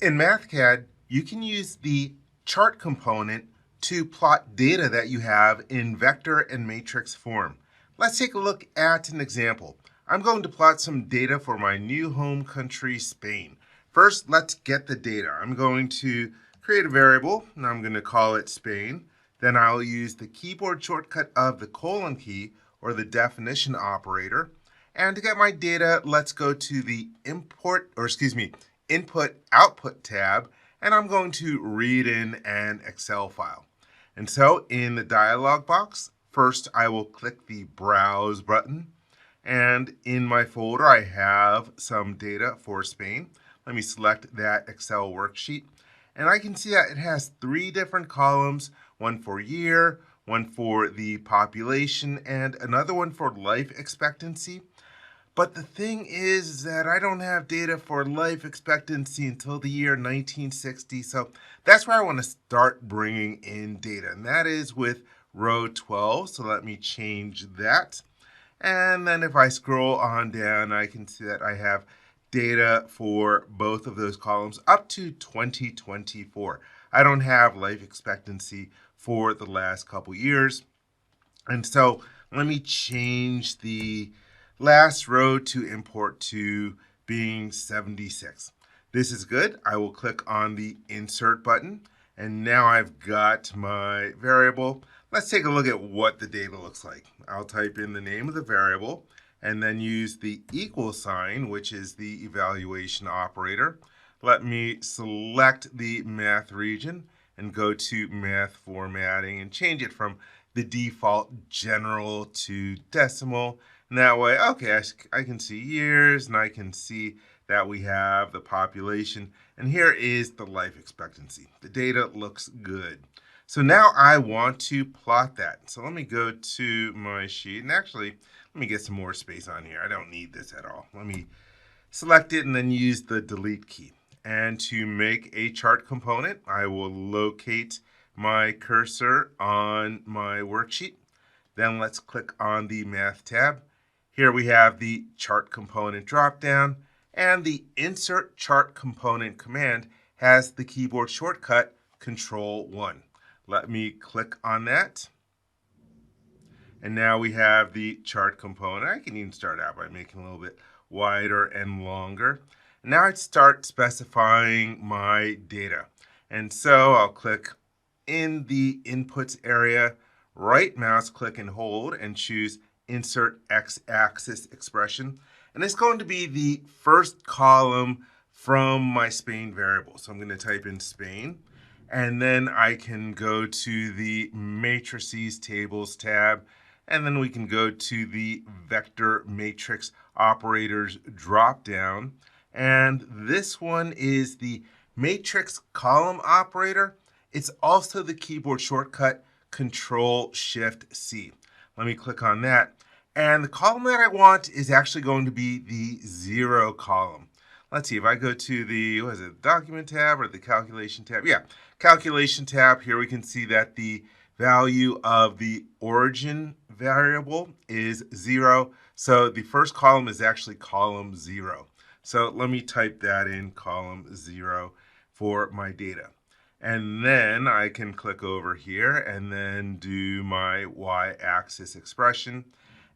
In Mathcad, you can use the chart component to plot data that you have in vector and matrix form. Let's take a look at an example. I'm going to plot some data for my new home country, Spain. First, let's get the data. I'm going to create a variable, and I'm going to call it Spain. Then I'll use the keyboard shortcut of the colon key, or the definition operator. And to get my data, let's go to the input output tab, and I'm going to read in an Excel file. And so in the dialog box, first I will click the browse button, and in my folder I have some data for Spain. Let me select that Excel worksheet, and I can see that it has 3 different columns, one for year, one for the population, and another one for life expectancy. But the thing is that I don't have data for life expectancy until the year 1960. So that's where I want to start bringing in data. And that is with row 12. So let me change that. And then if I scroll on down, I can see that I have data for both of those columns up to 2024. I don't have life expectancy for the last couple years. And so let me change the last row to import to being 76. This is good. I will click on the insert button, and now I've got my variable. Let's take a look at what the data looks like. I'll type in the name of the variable and then use the equal sign, which is the evaluation operator. Let me select the math region and go to math formatting and change it from the default general to decimal. And that way, okay, I can see years, and I can see that we have the population. And here is the life expectancy. The data looks good. So now I want to plot that. So let me go to my sheet. And actually, let me get some more space on here. I don't need this at all. Let me select it and then use the delete key. And to make a chart component, I will locate my cursor on my worksheet. Then let's click on the Math tab. Here we have the chart component dropdown, and the insert chart component command has the keyboard shortcut Control-1. Let me click on that. And now we have the chart component. I can even start out by making it a little bit wider and longer. Now I'd start specifying my data. And so I'll click in the inputs area, right mouse click and hold, and choose insert x-axis expression. And it's going to be the first column from my Spain variable. So I'm going to type in Spain. And then I can go to the matrices tables tab. And then we can go to the vector matrix operators drop down. And this one is the matrix column operator. It's also the keyboard shortcut Control-Shift-C. Let me click on that. And the column that I want is actually going to be the 0 column. Let's see, if I go to the, document tab or the calculation tab? Yeah, calculation tab. Here we can see that the value of the origin variable is 0. So the first column is actually column 0. So let me type that in, column 0, for my data. And then I can click over here and then do my y-axis expression.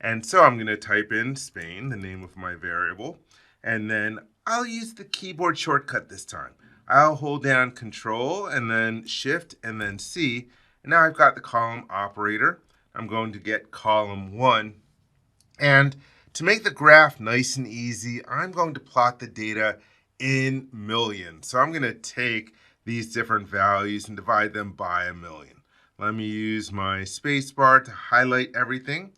And so I'm going to type in Spain, the name of my variable. And then I'll use the keyboard shortcut this time. I'll hold down Control and then Shift and then C. And now I've got the column operator. I'm going to get column 1. And to make the graph nice and easy, I'm going to plot the data in millions. So I'm going to take these different values and divide them by 1,000,000. Let me use my space bar to highlight everything.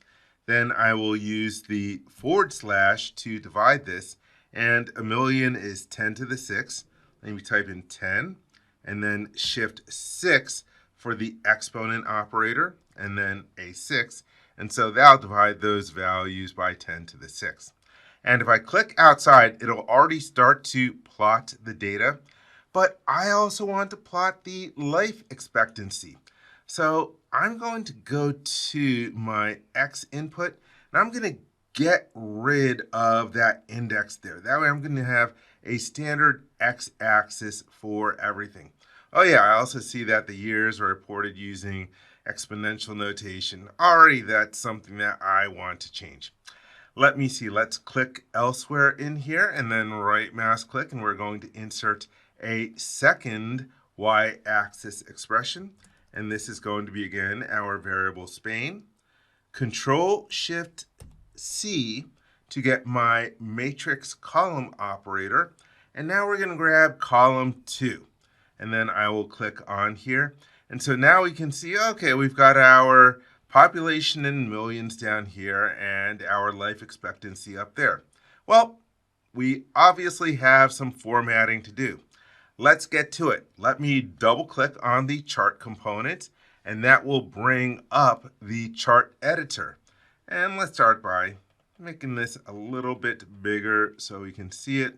Then I will use the / to divide this. And 1,000,000 is 10 to the 6. Let me type in 10. And then Shift 6 for the exponent operator. And then a 6. And so that'll divide those values by 10 to the 6. And if I click outside, it'll already start to plot the data. But I also want to plot the life expectancy. So I'm going to go to my X input, and I'm going to get rid of that index there. That way I'm going to have a standard x-axis for everything. Oh yeah, I also see that the years are reported using exponential notation. Already that's something that I want to change. Let me see, let's click elsewhere in here and then right mouse click, and we're going to insert a second y-axis expression. And this is going to be, again, our variable Spain. Control-Shift-C to get my matrix column operator. And now we're going to grab column 2. And then I will click on here. And so now we can see, okay, we've got our population in millions down here and our life expectancy up there. Well, we obviously have some formatting to do. Let's get to it. Let me double click on the chart component, and that will bring up the chart editor. And let's start by making this a little bit bigger so we can see it.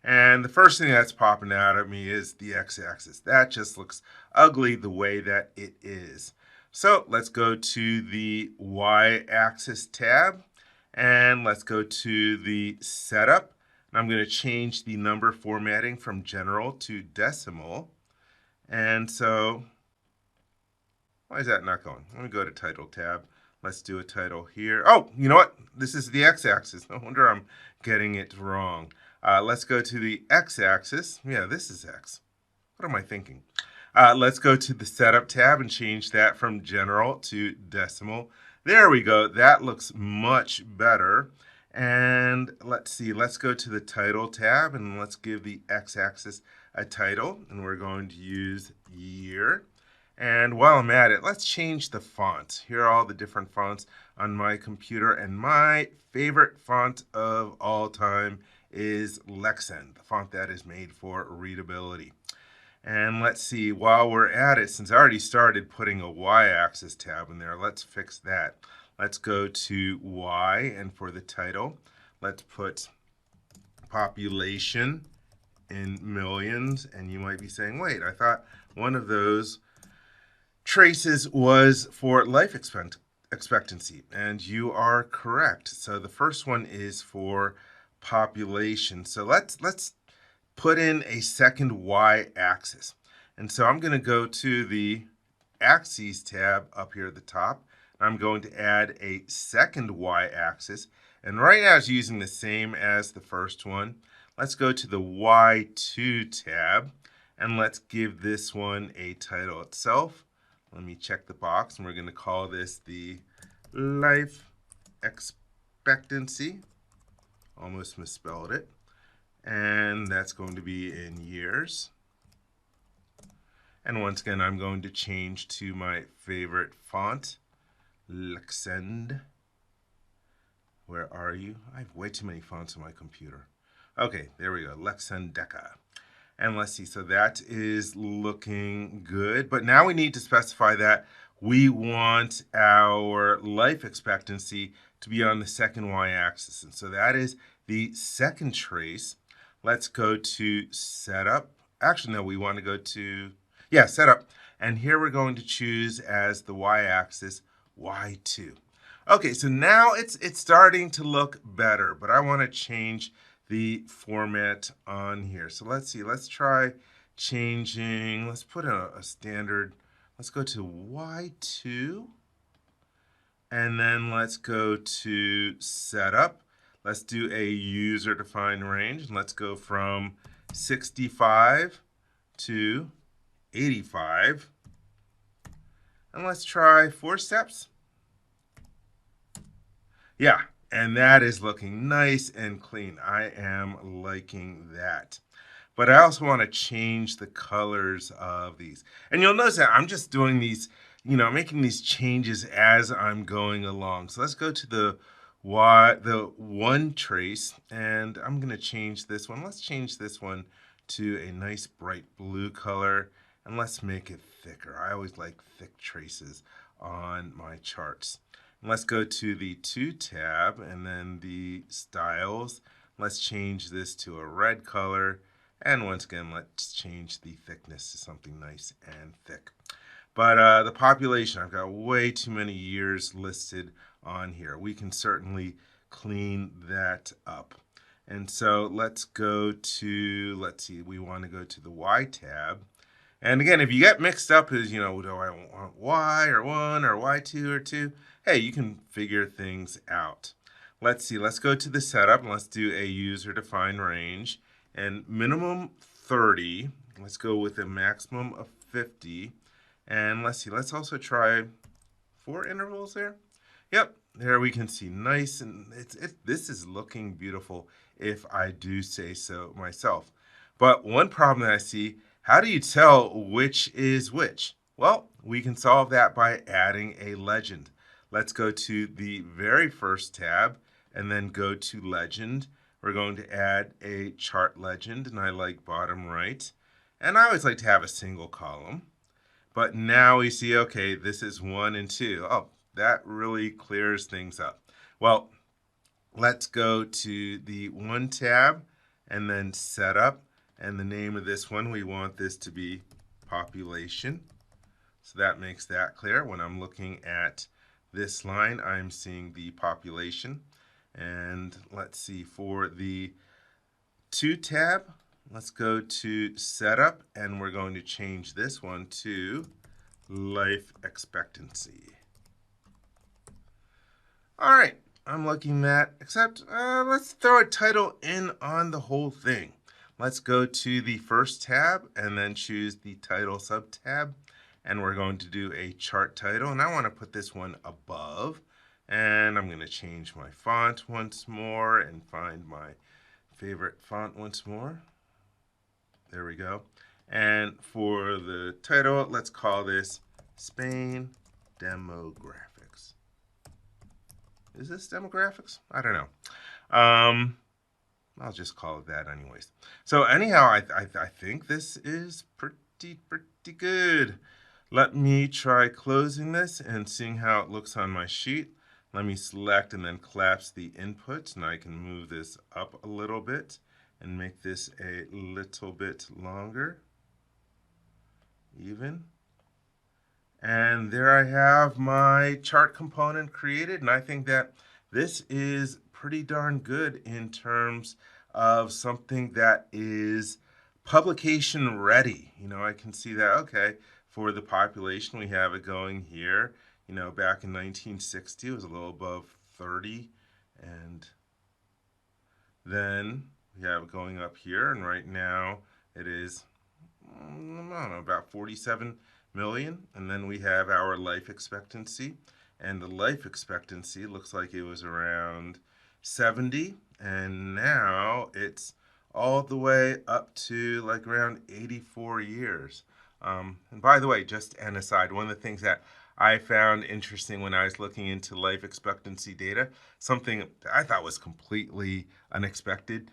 And the first thing that's popping out at me is the x-axis. That just looks ugly the way that it is. So let's go to the y-axis tab, and let's go to the setup. And I'm going to change the number formatting from general to decimal. And so, why is that not going? Let me go to title tab. Let's do a title here. Oh, you know what? This is the x-axis. No wonder I'm getting it wrong. Let's go to the x-axis. Yeah, this is x. What am I thinking? Let's go to the setup tab and change that from general to decimal. There we go. That looks much better. And let's see. Let's go to the title tab and let's give the x-axis a title. And we're going to use year. And while I'm at it, let's change the font. Here are all the different fonts on my computer. And my favorite font of all time is Lexen, the font that is made for readability. And let's see, while we're at it, since I already started putting a y-axis tab in there, let's fix that. Let's go to Y, and for the title, let's put population in millions. And you might be saying, wait, I thought one of those traces was for life expectancy. And you are correct. So the first one is for population. So let's put in a second y-axis. And so I'm going to go to the axes tab up here at the top. I'm going to add a second y-axis. And right now it's using the same as the first one. Let's go to the Y2 tab, and let's give this one a title itself. Let me check the box, and we're going to call this the life expectancy. Almost misspelled it. And that's going to be in years. And once again, I'm going to change to my favorite font, Lexend. Where are you? I have way too many fonts on my computer. Okay, there we go, Lexendeca. And let's see, so that is looking good. But now we need to specify that we want our life expectancy to be on the second y-axis. And so that is the second trace. Let's go to setup. Actually, no, we want to go to, setup. And here we're going to choose as the y-axis Y2. Okay, so now it's starting to look better, but I want to change the format on here. So let's see, let's try changing, let's put a standard, let's go to Y2, and then let's go to setup. Let's do a user-defined range, and let's go from 65 to 85. And let's try 4 steps. Yeah, and that is looking nice and clean. I am liking that. But I also want to change the colors of these. And you'll notice that I'm just doing these, making these changes as I'm going along. So let's go to the one trace, and I'm going to change this one. Let's change this one to a nice bright blue color, and let's make it thicker. I always like thick traces on my charts. And let's go to the 2 tab, and then the styles. Let's change this to a red color, and once again, let's change the thickness to something nice and thick. But the population, I've got way too many years listed on here. We can certainly clean that up. And so let's go to, let's see, we want to go to the Y tab. And again, if you get mixed up as, do I want Y or 1 or Y2 or 2? Hey, you can figure things out. Let's see, let's go to the setup and let's do a user-defined range. And minimum 30, let's go with a maximum of 50. And let's see, let's also try 4 intervals there. Yep, there we can see nice, and this is looking beautiful if I do say so myself. But one problem that I see, how do you tell which is which? Well, we can solve that by adding a legend. Let's go to the very first tab and then go to legend. We're going to add a chart legend, and I like bottom right. And I always like to have a single column. But now we see, okay, this is 1 and 2. Oh, that really clears things up. Well, let's go to the 1 tab and then setup. And the name of this one, we want this to be population. So that makes that clear. When I'm looking at this line, I'm seeing the population. And let's see, for the 2 tab, let's go to setup, and we're going to change this one to life expectancy. All right, I'm looking at, except let's throw a title in on the whole thing. Let's go to the first tab and then choose the title sub-tab, and we're going to do a chart title, and I want to put this one above, and I'm going to change my font once more and find my favorite font once more. There we go. And for the title, let's call this Spain Demographics. Is this demographics? I don't know. I'll just call it that anyways. So anyhow, I think this is pretty good. Let me try closing this and seeing how it looks on my sheet. Let me select and then collapse the input, and I can move this up a little bit and make this a little bit longer, even. And there I have my chart component created, and I think that this is pretty darn good in terms of something that is publication ready. I can see that, okay, for the population, we have it going here. Back in 1960, it was a little above 30, and then we have it going up here, and right now it is, I don't know, about 47 million. And then we have our life expectancy, and the life expectancy looks like it was around 70, and now it's all the way up to like around 84 years. And by the way, just an aside, one of the things that I found interesting when I was looking into life expectancy data, something I thought was completely unexpected.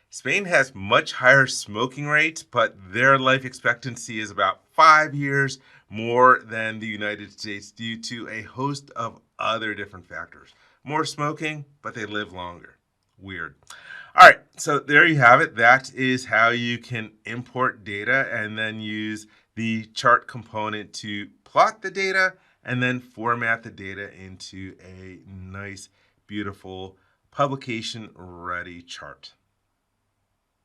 Spain has much higher smoking rates, but their life expectancy is about 5 years more than the United States due to a host of other different factors. More smoking, but they live longer. Weird. All right, so there you have it. That is how you can import data and then use the chart component to plot the data and then format the data into a nice, beautiful, publication-ready chart.